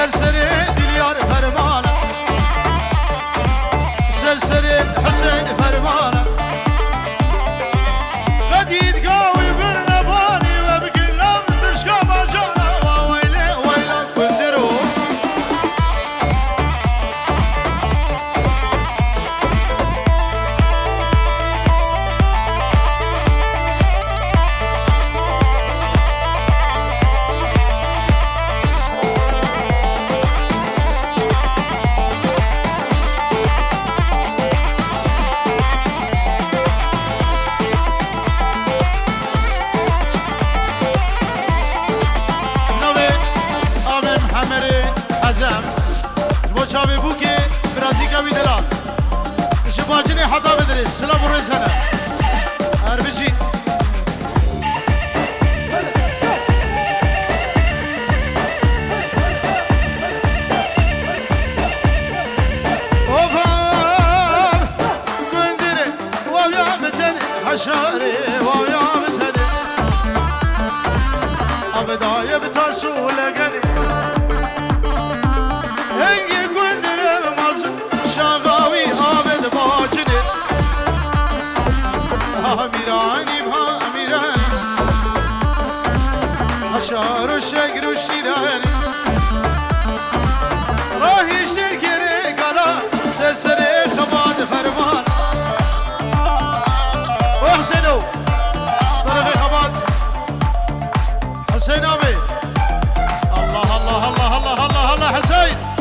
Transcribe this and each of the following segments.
سرسري دليار فرمانه سرسري حسين فرمانه غديد قوي برنباني وبكل لم ترشقى مرجانه وويلي ويلي كندرو شابه بوكي برازيكا بيدلال شباجني حدا بدري سلام ورزهنا اربجي وفام كندري ويا بتني حشاري ويا بتني ابدا يبترسو لقني أميراني بها أميراني أشار الشقر والشيراني راهي شركري قلا سرسري خباد فرمان وحسنو اشترغي خباد حسين أبي الله الله الله الله الله الله حسين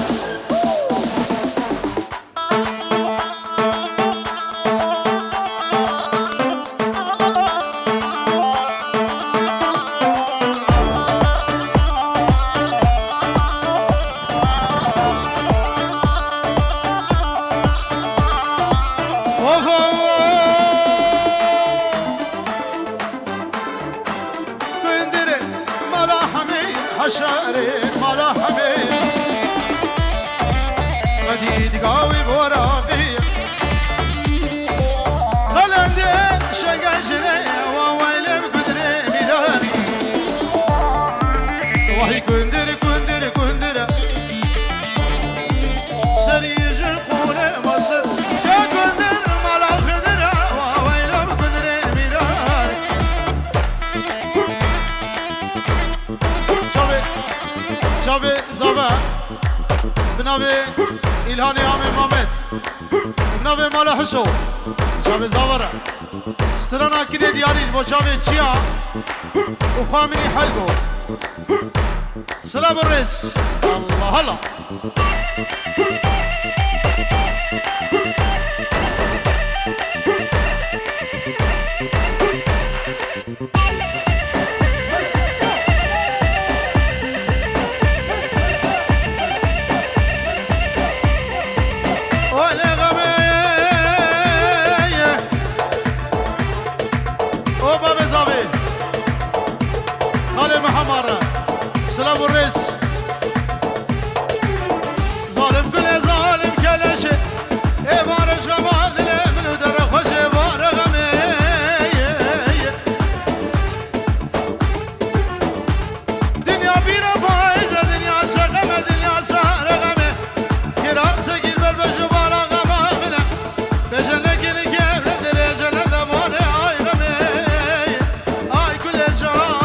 حشاري ملاحمي غديد قوي بوراقي خلندي شقاجلي وويلي بقدري ميلاني وهي كندري كندري كندري سريج القولي مصر يا كندر ملا خدري وويلي بقدري ميلاني شابه زابه بنابه إلهاني عامي مامت بنابه مالا حشو شابه زابره سترانا كده دياريش با شابه چيا وخامني حلقو سلام الرئيس الله الله سلام الرئيس ظالم كل ظالم كلش إبار شمال من ودر خوش إبار غمي دنيا بينا فايزة دنيا شغمة دنيا سهر غمي كرام سكيل بالبشو بارا غما غنا بجنة كل كيف لدرجة لدموني آي غمي آي كل جهان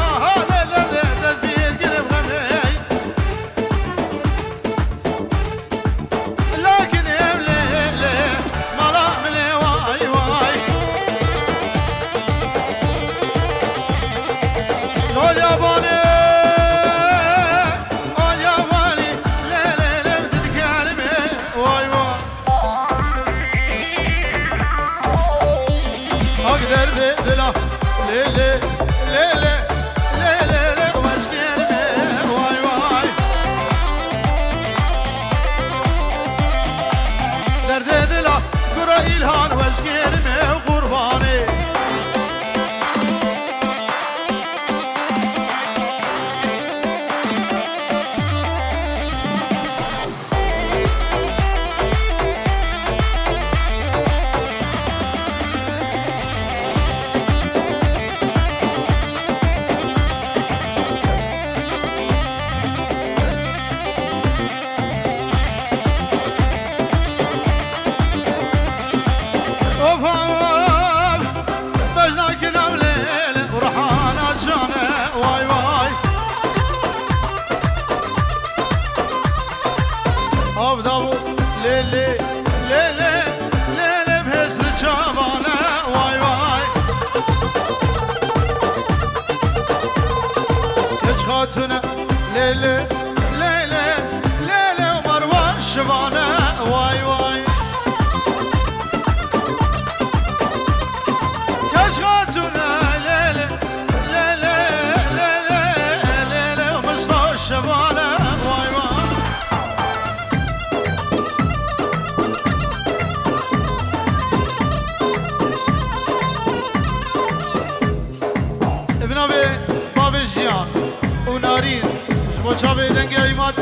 İlhan vazgeçme kurbanı ایماد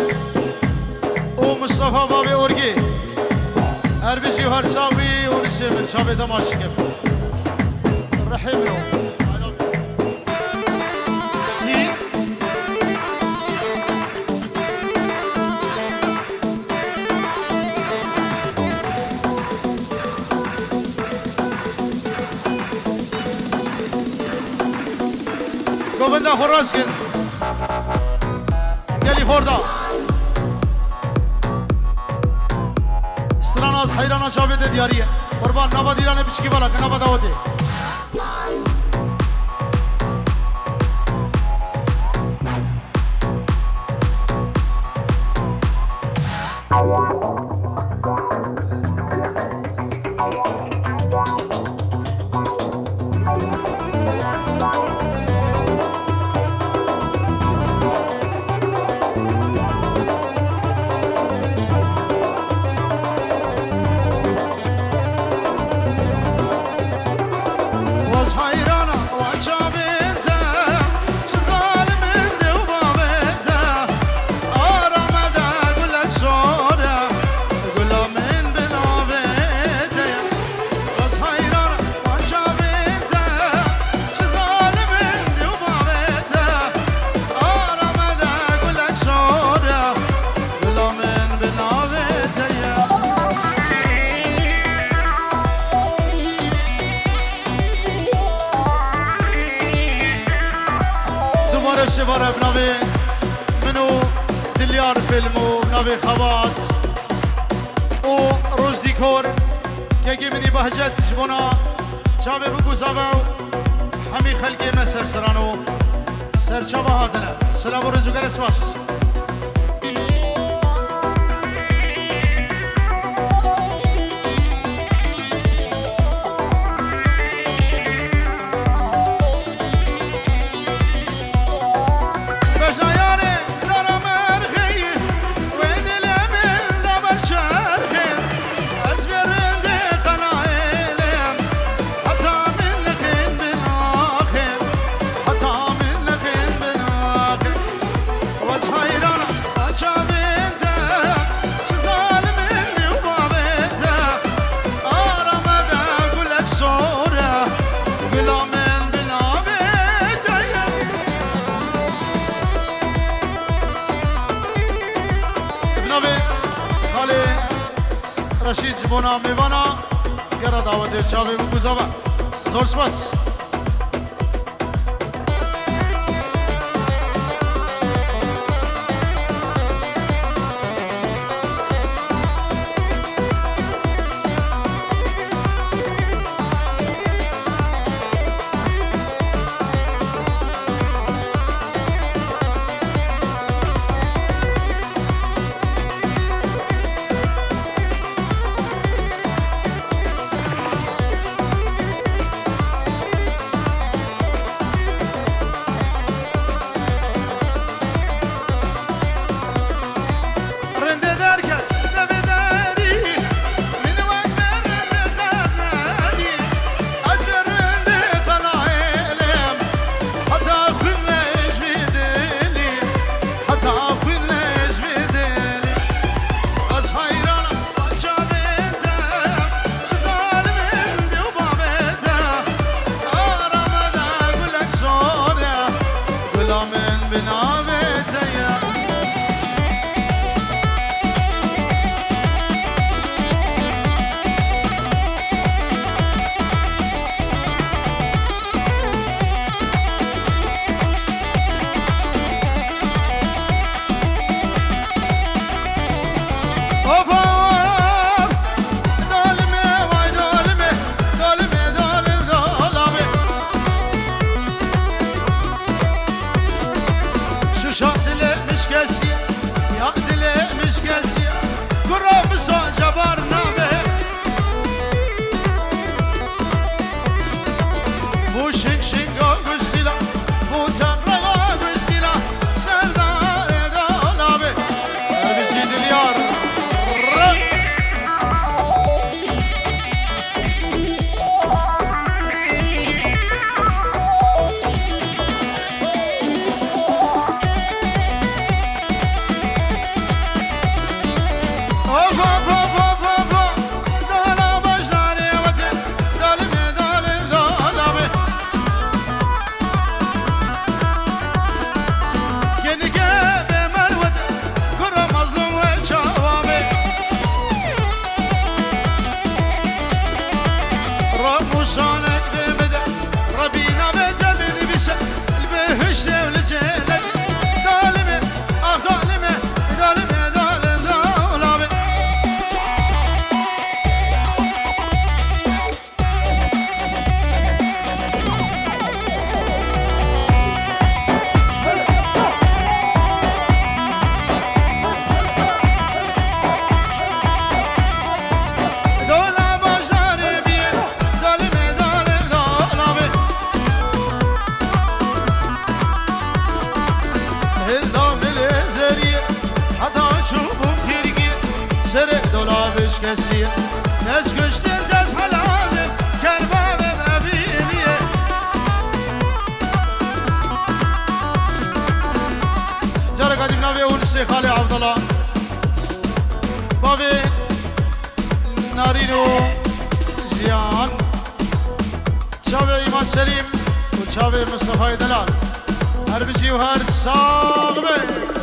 او مصطفى بابی اورگی اربیجی هرچاوی و نسیم چاوی دماشی کم رحیم رو سی گوونده خوراز کن گلی خورده استران از حیران شاوید دیاریه قربان نباد ایران پیشکی بالا که نباد آوده شواره بناوی منو دلیار فیلمو بناوی خوات او روز دیکور که اگه منی بهجت جبونا چاوه بگو زاوه همی خلقی مسر سرانو سرچاوه هاتنه سلام و رزوگر اسماس رشید جبونا میوانا گره دعوت چاوی بگو زاوه زور سپاس بسیه دست کشتیم دست حلالیم کرباب مبینیه جارا قدیم ناوی اول شیخ خالی عبدالله باوی نارین و جیان چاوی ایمان سلیم و چاوی مصطفی دلال هر بجی و هر ساغبه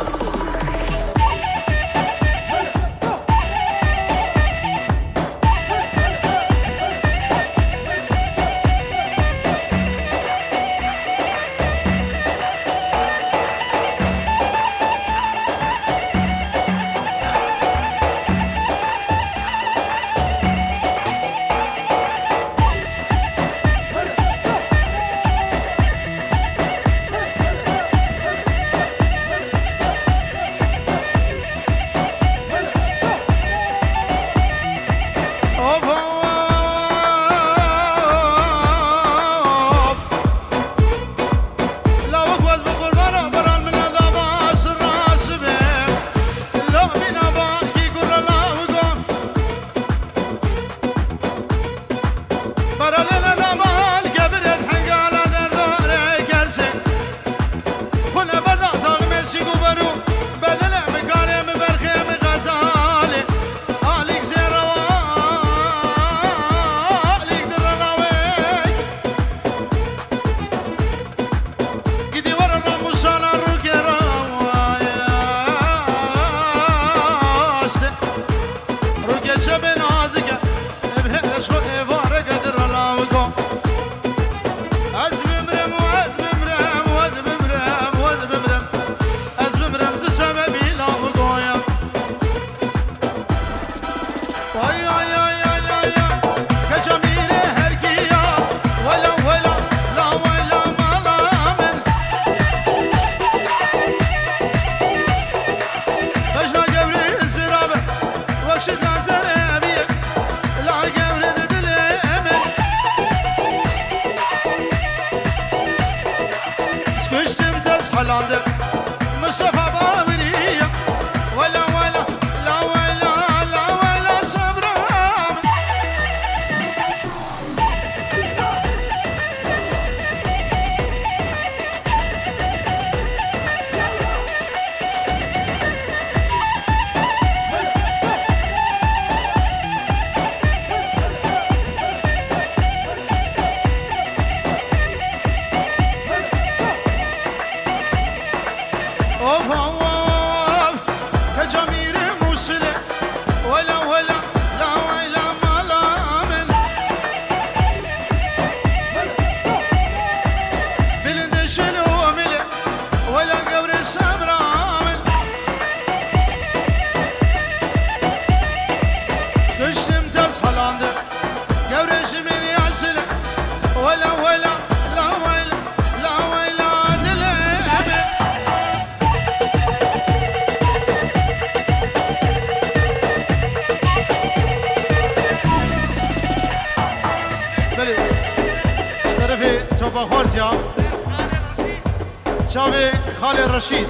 شاوي خالد رشيد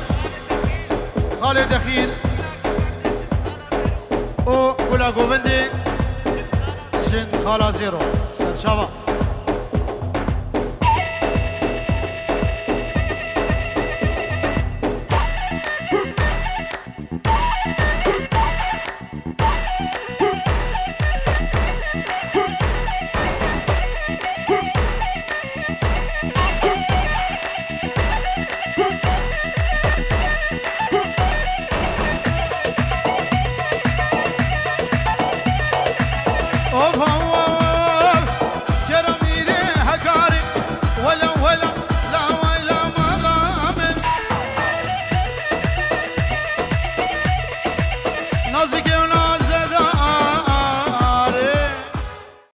خالد دخيل و كولا جوفندي جن خالا زيرو سرشابا Nazike